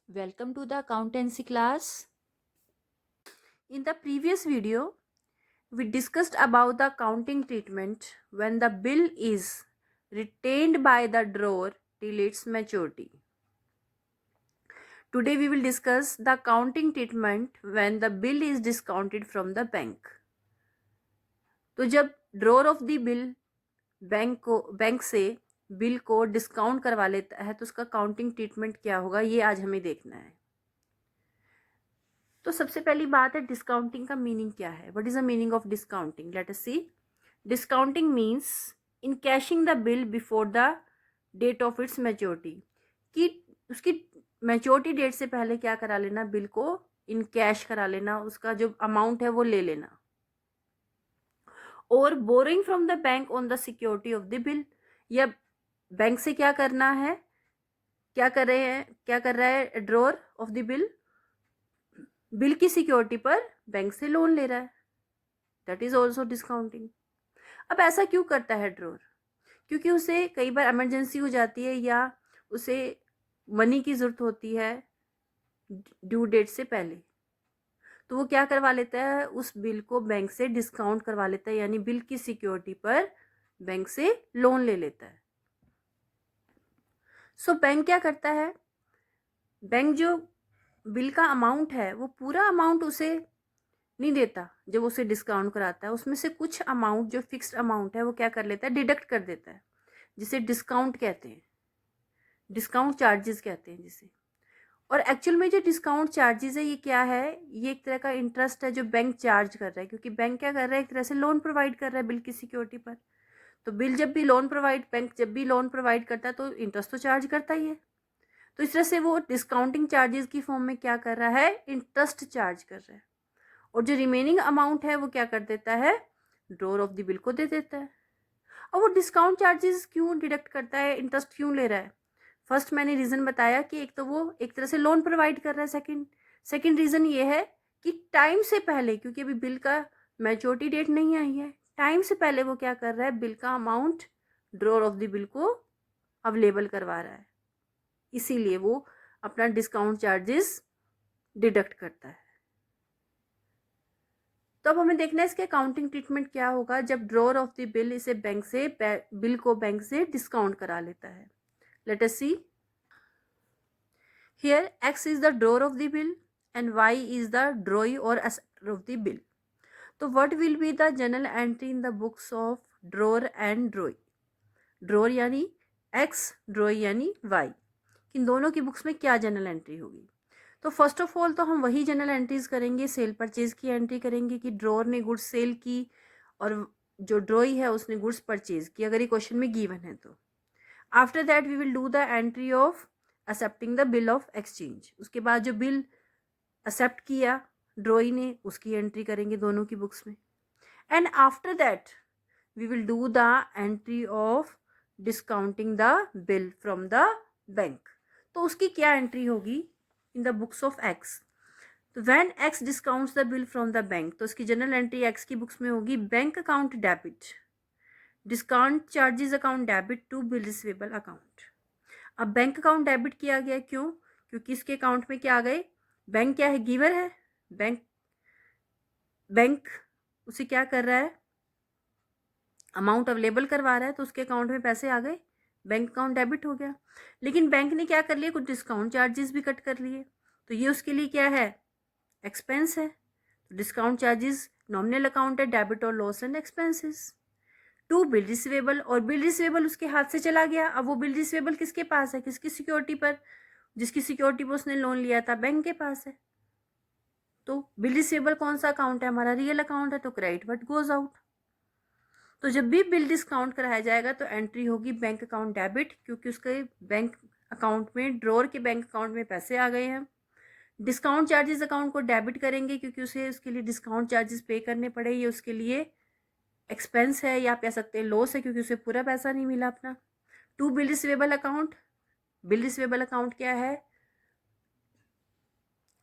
Welcome to the accountancy class. In the previous video, we discussed about the accounting treatment when the bill is retained by the drawer till its maturity. Today we will discuss the accounting treatment when the bill is discounted from the bank. तो जब drawer of the bill bank से bill को discount करवा लेता है तो उसका accounting treatment क्या होगा, ये आज हमें देखना है। तो सबसे पहली बात है डिस्काउंटिंग का मीनिंग क्या है। What is the meaning of discounting? Let us see. Discounting means in cashing the bill before the date of its maturity, कि उसकी मैच्योरिटी डेट से पहले क्या करा लेना, बिल को इन कैश करा लेना, उसका जो अमाउंट है वो ले लेना। और borrowing from the bank on the security of the bill, या बैंक से क्या करना है, क्या कर रहा है ड्रॉर ऑफ द बिल की सिक्योरिटी पर बैंक से लोन ले रहा है। That is also discounting. अब ऐसा क्यों करता है ड्रॉर? क्योंकि उसे कई बार इमरजेंसी हो जाती है या उसे मनी की ज़रूरत होती है ड्यू डेट से पहले, तो वो क्या करवा लेता है, उस बिल को बैंक से डिस्काउंट करवा लेता है, यानी बिल की सिक्योरिटी पर बैंक से लोन ले लेता है। सो बैंक क्या करता है, बैंक जो बिल का अमाउंट है वो पूरा अमाउंट उसे नहीं देता। जब उसे डिस्काउंट कराता है उसमें से कुछ अमाउंट जो फिक्स्ड अमाउंट है वो क्या कर लेता है, डिडक्ट कर देता है, जिसे डिस्काउंट कहते हैं, डिस्काउंट चार्जेस कहते हैं जिसे। और एक्चुअल में जो डिस्काउंट चार्जेस है ये क्या है, ये एक तरह का इंटरेस्ट है जो बैंक चार्ज कर रहा है, क्योंकि बैंक क्या कर रहा है, एक तरह से लोन प्रोवाइड कर रहा है बिल की सिक्योरिटी पर। तो बैंक जब भी लोन प्रोवाइड करता है तो इंटरेस्ट तो चार्ज करता ही है। तो इस तरह से वो डिस्काउंटिंग चार्जेस की फॉर्म में क्या कर रहा है, इंटरेस्ट चार्ज कर रहा है। और जो रिमेनिंग अमाउंट है वो क्या कर देता है, ड्रॉर ऑफ द बिल को दे देता है। और वो डिस्काउंट चार्जेस क्यों डिडक्ट करता है, इंटरेस्ट क्यों ले रहा है? फर्स्ट मैंने रीज़न बताया कि एक तो वो एक तरह से लोन प्रोवाइड कर रहा है। सेकंड रीज़न ये है कि टाइम से पहले, क्योंकि अभी बिल का मैच्योरिटी डेट नहीं आई है, टाइम से पहले वो क्या कर रहा है, बिल का amount drawer of the bill को अवेलेबल करवा रहा है, इसीलिए वो अपना डिस्काउंट चार्जेस डिडक्ट करता है। तो अब हमें देखना है इसके अकाउंटिंग ट्रीटमेंट क्या होगा जब ड्रॉर ऑफ द बिल इसे बिल को बैंक से डिस्काउंट करा लेता है। Let us see. Here X is the drawer of the bill and Y is the drawee और एक्सेप्टर ऑफ द बिल। तो what will be the journal entry in the books of drawer and drawee? Drawer यानी X, drawee यानी Y, इन दोनों की books में क्या general entry होगी? तो फर्स्ट ऑफ ऑल तो हम वही जनरल एंट्रीज करेंगे, सेल परचेज की एंट्री करेंगे कि ड्रॉर ने गुड्स सेल की और जो ड्रॉई है उसने गुड्स परचेज की, अगर ये क्वेश्चन में गिवन है तो। After that we will do the entry of accepting the bill of exchange. उसके बाद जो बिल एक्सेप्ट किया ड्रॉई ने उसकी एंट्री करेंगे दोनों की बुक्स में। And after that we will do the entry of discounting the bill from the bank. तो उसकी क्या एंट्री होगी in the books of X? तो when X discounts the bill from the bank, तो उसकी जनरल एंट्री एक्स की books में होगी bank account debit, discount charges account debit to bill receivable account. अब बैंक अकाउंट डेबिट किया गया, क्यों? क्योंकि इसके अकाउंट में क्या आ गए, बैंक क्या है, गिवर है, बैंक उसे क्या कर रहा है, अमाउंट अवेलेबल करवा रहा है, तो उसके अकाउंट में पैसे आ गए, बैंक अकाउंट डेबिट हो गया। लेकिन बैंक ने क्या कर लिया, कुछ डिस्काउंट चार्जेस भी कट कर लिए, तो ये उसके लिए क्या है, एक्सपेंस है। तो डिस्काउंट चार्जेस नॉमिनल अकाउंट है, डेबिट और loss and expenses to bill receivable, और बिल रिसीवेबल उसके हाथ से चला गया। अब वो बिल रिसीवेबल किसके पास है, किसकी सिक्योरिटी पर, जिसकी सिक्योरिटी पर उसने लोन लिया था, बैंक के पास है। तो बिल रिसीवेबल कौन सा अकाउंट है, हमारा रियल अकाउंट है, तो क्रेडिट व्हाट गोज आउट। तो जब भी बिल डिस्काउंट कराया जाएगा तो एंट्री होगी बैंक अकाउंट डेबिट, क्योंकि उसके बैंक अकाउंट में, ड्रॉर के बैंक अकाउंट में पैसे आ गए हैं। डिस्काउंट चार्जेस अकाउंट को डेबिट करेंगे क्योंकि उसे उसके लिए डिस्काउंट चार्जेस पे करने पड़े, ये उसके लिए एक्सपेंस है, या आप कह सकते हैं लॉस है, क्योंकि उसे पूरा पैसा नहीं मिला अपना। To bill receivable account, bill receivable account क्या है,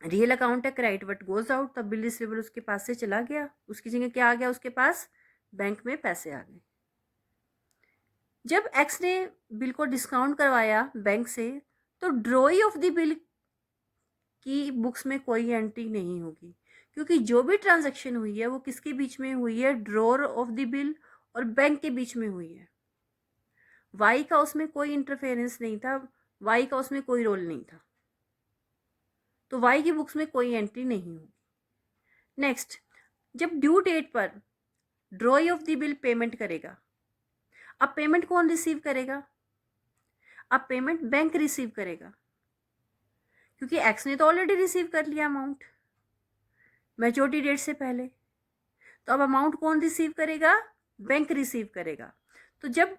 रियल अकाउंट है, क्रेडिट व्हाट गोज आउट, तब बिल रिसीवेबल उसके पास से चला गया, उसकी जगह क्या आ गया, उसके पास बैंक में पैसे आ गए। जब एक्स ने बिल को डिस्काउंट करवाया बैंक से, तो ड्रॉई ऑफ द बिल की बुक्स में कोई एंट्री नहीं होगी, क्योंकि जो भी ट्रांजैक्शन हुई है वो किसके बीच में हुई है, ड्रॉअर ऑफ द बिल और बैंक के बीच में हुई है। वाई का उसमें कोई इंटरफेरेंस नहीं था, वाई का उसमें कोई रोल नहीं था, तो वाई की बुक्स में कोई एंट्री नहीं होगी। नेक्स्ट, जब ड्यू डेट पर ड्रॉई ऑफ द बिल पेमेंट करेगा, अब पेमेंट कौन रिसीव करेगा, अब पेमेंट बैंक रिसीव करेगा, क्योंकि एक्स ने तो ऑलरेडी रिसीव कर लिया अमाउंट मैच्योरिटी डेट से पहले, तो अब अमाउंट कौन रिसीव करेगा, बैंक रिसीव करेगा। तो जब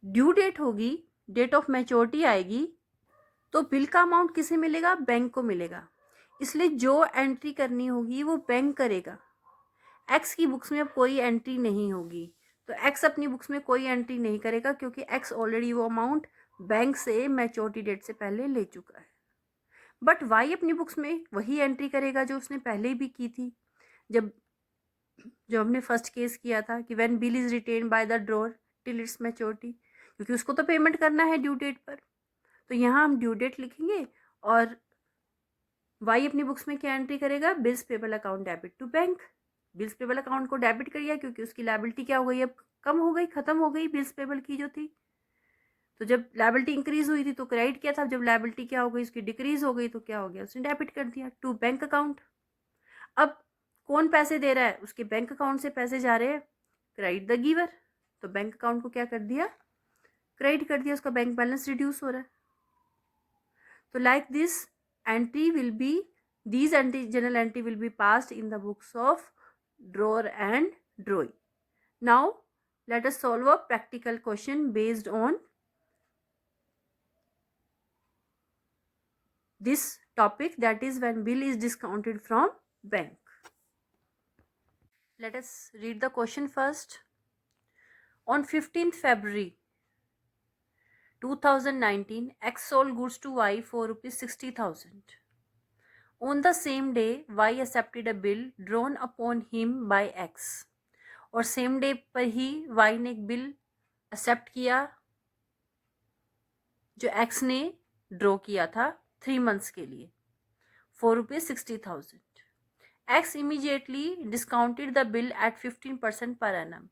ड्यू डेट होगी, डेट ऑफ मैच्योरिटी आएगी, तो बिल का अमाउंट किसे मिलेगा, बैंक को मिलेगा। इसलिए जो एंट्री करनी होगी वो बैंक करेगा। एक्स की बुक्स में अब कोई एंट्री नहीं होगी, तो एक्स अपनी बुक्स में कोई एंट्री नहीं करेगा, क्योंकि एक्स ऑलरेडी वो अमाउंट बैंक से मैच्योरिटी डेट से पहले ले चुका है। बट वाई अपनी बुक्स में वही एंट्री करेगा जो उसने पहले भी की थी, जब हमने फर्स्ट केस किया था कि when bill is written by the drawer till it's maturity, क्योंकि उसको तो पेमेंट करना है ड्यू डेट पर। तो यहाँ हम ड्यू डेट लिखेंगे और वाई अपनी बुक्स में क्या एंट्री करेगा, bills payable account debit to bank. Bills payable account को डेबिट करिए, क्योंकि उसकी लायबिलिटी क्या हो गई, अब कम हो गई, खत्म हो गई बिल्स पेबल की जो थी। तो जब लायबिलिटी इंक्रीज हुई थी तो क्रेडिट किया था, जब लायबिलिटी क्या हो गई, उसकी डिक्रीज हो गई, तो क्या हो गया, उसने डेबिट कर दिया टू बैंक अकाउंट। अब कौन पैसे दे रहा है, उसके बैंक अकाउंट से पैसे जा रहे हैं, क्रेडिट द गिवर, तो बैंक अकाउंट को क्या कर दिया, क्रेडिट कर दिया, उसका बैंक बैलेंस रिड्यूस हो रहा है। तो like this entry will be, these journal entry will be passed in the books of drawer and drawing. Now let us solve a practical question based on this topic, that is when bill is discounted from bank. Let us read the question first. On 15th February 2019, X sold goods to Y for ₹60,000. On the same day, Y accepted a bill drawn upon him by X. और same day पर ही Y ने एक bill accept किया जो X ने draw किया था 3 months के लिए for ₹60,000. X immediately discounted the bill at 15% per annum.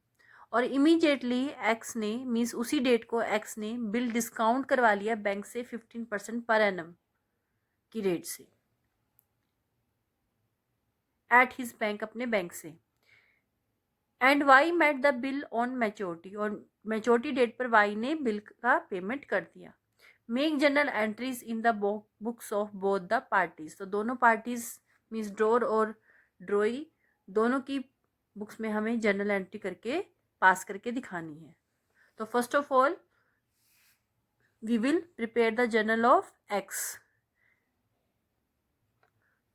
और इमीडिएटली X ने मीन्स उसी डेट को X ने बिल डिस्काउंट करवा लिया बैंक से 15% पर एनम की रेट से एट हिज बैंक, अपने बैंक से। And Y met the bill on maturity, और मैच्योरिटी डेट पर वाई ने बिल का पेमेंट कर दिया। Make journal entries in the books of both the parties, तो दोनों पार्टीज मीन्स ड्रॉअर और ड्रॉई दोनों की बुक्स में हमें जनरल एंट्री करके पास करके दिखानी है। तो first of all we will prepare the journal of X.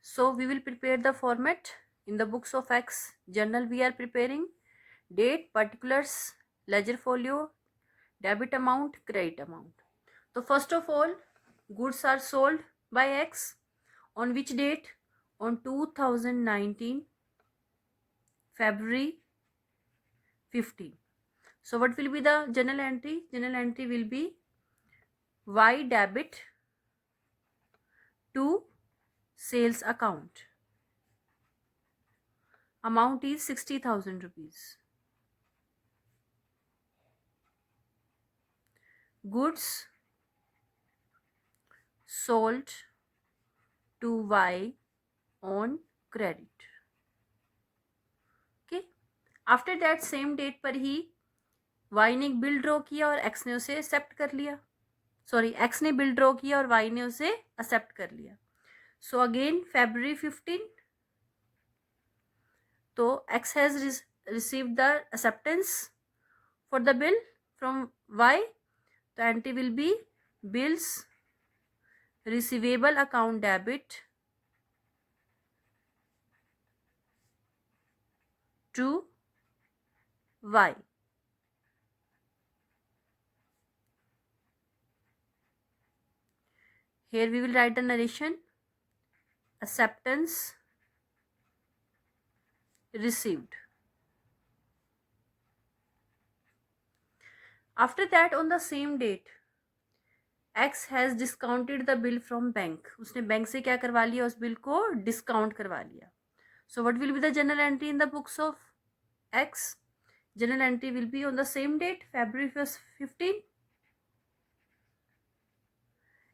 So we will prepare the format in the books of X journal. We are preparing date, particulars, ledger folio, debit amount, credit amount. So first of all, goods are sold by X on which date? On 2019 February 15. So what will be the journal entry? Journal entry will be Y debit to sales account. Amount is 60,000 rupees. Goods sold to Y on credit. Okay. After that same date पर ही Y ने एक bill draw किया और X ने उसे accept कर लिया. Sorry, X ने बिल ड्रॉ किया और Y ने उसे एक्सेप्ट कर लिया. So again February 15, तो X has received the acceptance for the bill from Y. The entry will be bills receivable account debit to Y. Here we will write the narration. Acceptance received. After that, on the same date, x has discounted the bill from bank, उसने bank से क्या करवा लिया, उस bill को discount करवा लिया. So what will be the journal entry in the books of x? Journal entry will be on the same date, February 15.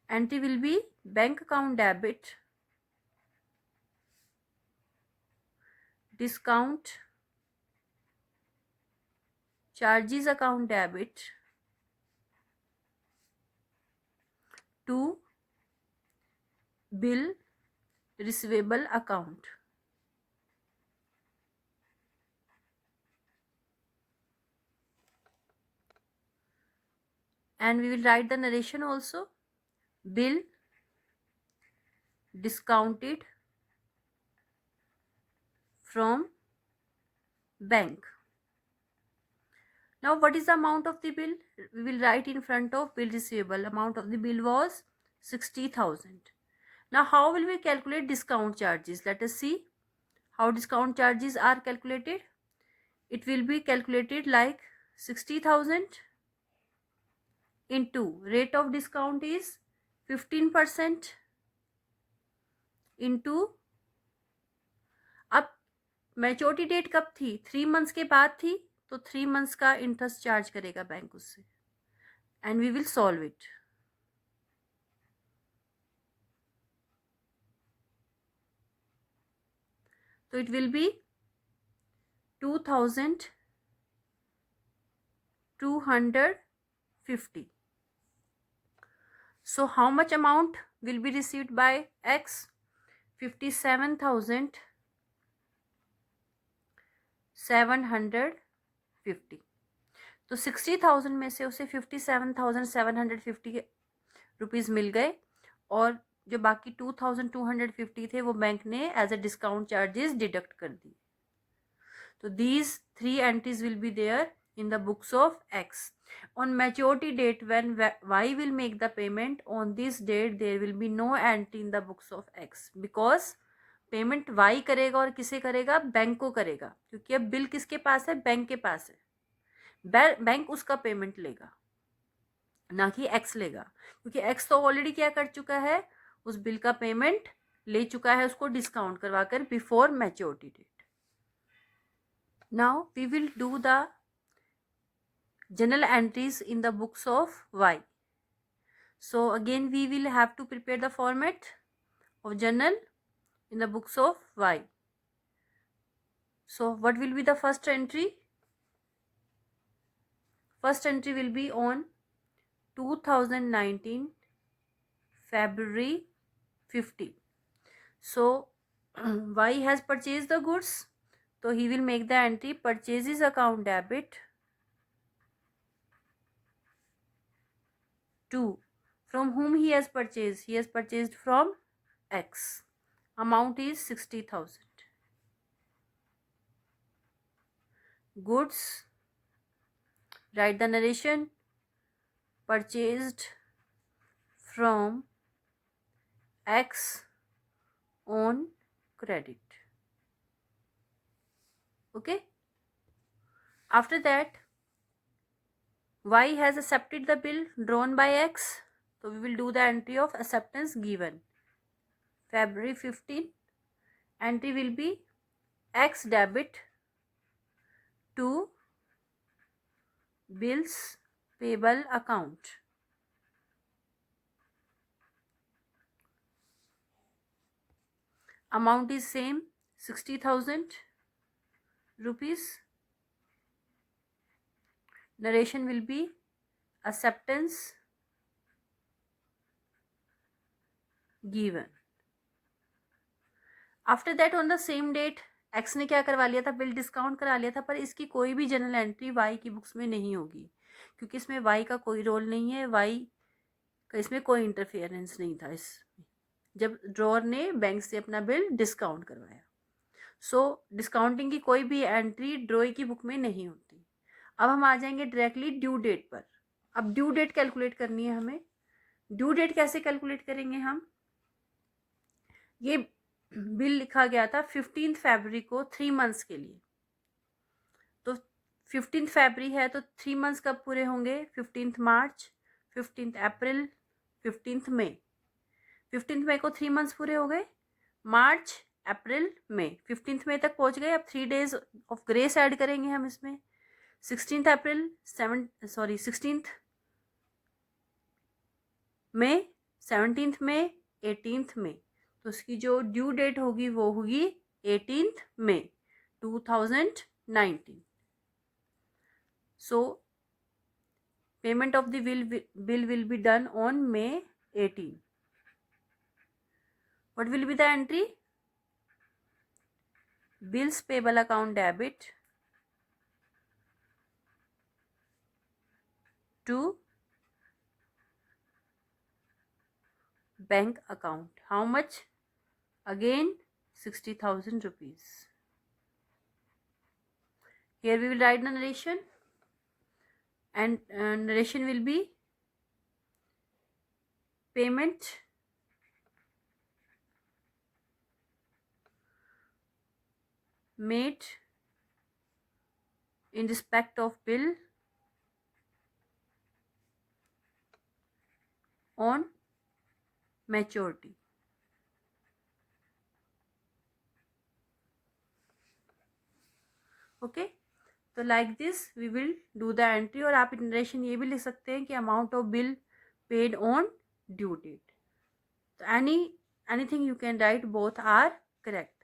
Entry will be bank account debit, discount charges account debit to bill receivable account. And we will write the narration also. Bill discounted from bank. Now what is the amount of the bill? We will write in front of bill receivable. Amount of the bill was 60,000. Now how will we calculate discount charges? Let us see how discount charges are calculated. It will be calculated like 60,000 into rate of discount is 15% into, अब maturity date कब थी, 3 months के बाद थी, तो 3 months का interest charge करेगा bank उससे. And we will solve it. तो it will be 2,250. So how much amount will be received by X? 57,750. तो 60,000 में से उसे 57,750 रुपीज़ मिल गए, और जो बाकी 2,250 थे वो बैंक ने as a discount charges deduct कर दिए. तो these 3 entries will be there in the books of X. On maturity date, when Y will make the payment, on this date there will be no entry in the books of X, because payment Y करेगा, और किसे करेगा, bank को करेगा, क्योंकि अब bill किसके पास है, बैंक के पास है. बैंक उसका पेमेंट लेगा, ना कि X लेगा, क्योंकि X तो ऑलरेडी क्या कर चुका है, उस बिल का पेमेंट ले चुका है उसको डिस्काउंट करवाकर before maturity date. Now we will do the journal entries in the books of Y. So again we will have to prepare the format of journal in the books of Y. So what will be the first entry? First entry will be on 2019 February 15. So Y has purchased the goods, so he will make the entry purchases account debit to, from whom he has purchased, he has purchased from X. Amount is 60,000. Goods, write the narration, purchased from X on credit. Okay. After that, Y has accepted the bill drawn by X, so we will do the entry of acceptance given. February 15, entry will be X debit to bills payable account. Amount is same, 60,000 rupees. Narration will be acceptance given. After that, on the same date, X ने क्या करवा लिया था, bill discount करा लिया था, पर इसकी कोई भी जनरल एंट्री Y की बुक्स में नहीं होगी, क्योंकि इसमें Y का कोई रोल नहीं है, Y का इसमें कोई इंटरफेरेंस नहीं था इसमें, जब ड्रॉअर ने बैंक से अपना बिल डिस्काउंट करवाया. सो डिस्काउंटिंग की कोई भी एंट्री ड्रॉअर की बुक में नहीं होती. अब हम आ जाएंगे डायरेक्टली ड्यू डेट पर. अब ड्यू डेट कैलकुलेट करनी है हमें. ड्यू डेट कैसे कैलकुलेट करेंगे हम, ये बिल लिखा गया था 15 फरवरी को 3 मंथ्स के लिए, तो 15 फरवरी है तो 3 मंथ्स कब पूरे होंगे, 15 मार्च, 15 अप्रैल, 15th मई, 15th मई को 3 मंथ्स पूरे हो गए, मार्च अप्रैल मई, 15th मई तक पहुंच गए। अब 3 डेज ऑफ ग्रेस ऐड करेंगे हम इसमें, 16th अप्रैल 16th मई, 17th मई, 18th मई। तो उसकी जो ड्यू डेट होगी वो होगी 18th May 2019। So payment of the bill will be done on May 18. What will be the entry? Bills payable account debit to bank account. How much? Again 60,000 rupees. Here we will write the narration, and narration will be payment made in respect of bill on maturity. Okay, तो like this we will do the entry. और आप narration ये भी लिख सकते हैं कि amount of bill paid on due date. तो anything you can write, both are correct.